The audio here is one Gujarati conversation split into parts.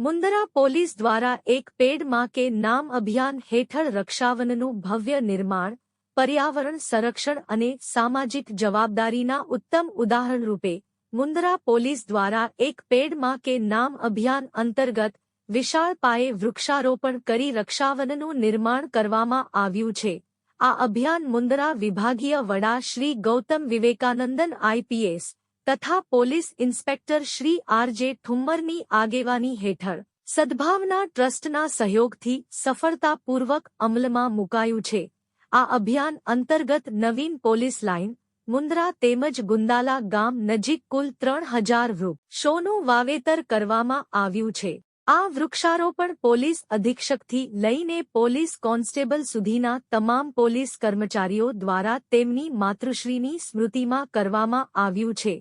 મુંદરા પોલીસ દ્વારા એક પેડ માં કે નામ અભિયાન હેઠળ રક્ષાવનનું ભવ્ય નિર્માણ પર્યાવરણ સંરક્ષણ અને સામાજિક જવાબદારીના ઉત્તમ ઉદાહરણ રૂપે મુંદરા પોલીસ દ્વારા એક પેડ માં કે નામ અભિયાન અંતર્ગત વિશાળ પાયે વૃક્ષારોપણ કરી રક્ષાવનનું નિર્માણ કરવામાં આવ્યું છે. આ અભિયાન મુંદરા વિભાગીય વડા શ્રી ગૌતમ વિવેકાનંદન આઈપીએસ તથા પોલીસ ઇન્સ્પેક્ટર શ્રી આર.જે. ઠુમ્મરની આગેવાની હેઠળ સદભાવના ટ્રસ્ટના સહયોગથી સફળતાપૂર્વક અમલમાં મુકાયું છે. આ અભિયાન અંતર્ગત નવીન પોલીસ લાઇન મુંદરા તેમજ ગુંદાલા ગામ નજીક કુલ 3000 વૃક્ષોનું વાવેતર કરવામાં આવ્યું છે. આ વૃક્ષારોપણ પોલીસ અધિક્ષકથી લઈને પોલીસ કોન્સ્ટેબલ સુધીના તમામ પોલીસ કર્મચારીઓ દ્વારા તેમની માતૃશ્રીની સ્મૃતિમાં કરવામાં આવ્યું છે,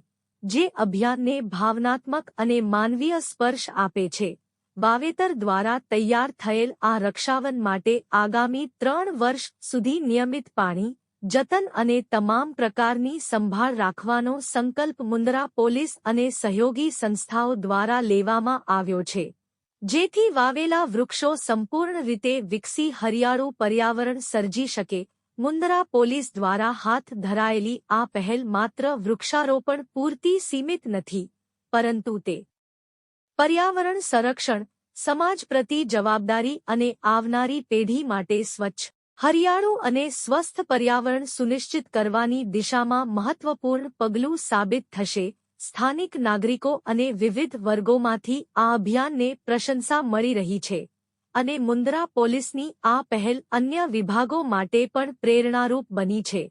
જે અભિયાનને ભાવનાત્મક અને માનવીય સ્પર્શ આપે છે. વાવેતર દ્વારા તૈયાર થયેલ આ રક્ષાવન માટે આગામી 3 વર્ષ સુધી નિયમિત પાણી, જતન અને તમામ પ્રકારની સંભાળ રાખવાનો સંકલ્પ મુંદરા પોલીસ અને સહયોગી સંસ્થાઓ દ્વારા લેવામાં આવ્યો છે, જેથી વાવેલા વૃક્ષો સંપૂર્ણ રીતે વિકસી હરિયાળું પર્યાવરણ સર્જી શકે. મુંદરા પોલીસ દ્વારા હાથ ધરાયેલી આ પહેલ માત્ર વૃક્ષારોપણ પૂરતી સીમિત નથી, પરંતુ તે પર્યાવરણ સંરક્ષણ, સમાજ પ્રતિ જવાબદારી અને આવનારી પેઢી માટે સ્વચ્છ, હરિયાળું અને સ્વસ્થ પર્યાવરણ સુનિશ્ચિત કરવાની દિશામાં મહત્વપૂર્ણ પગલું સાબિત થશે. સ્થાનિક નાગરિકો અને વિવિધ વર્ગોમાંથી આ અભિયાનને પ્રશંસા મળી રહી છે અને મુંદરા પોલીસની આ પહેલ અન્ય વિભાગો માટે પણ પ્રેરણારૂપ બની છે.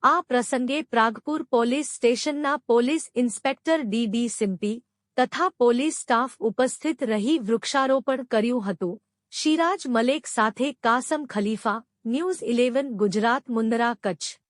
આ પ્રસંગે પ્રાગપુર પોલીસ સ્ટેશનના પોલીસ ઇન્સ્પેક્ટર ડી સિમ્પી તથા પોલીસ સ્ટાફ ઉપસ્થિત રહી વૃક્ષારોપણ કર્યું હતું. શિરાજ મલેક સાથે કાસમ ખલીફા, ન્યૂઝ 11 ગુજરાત મુંદરા કચ્છ.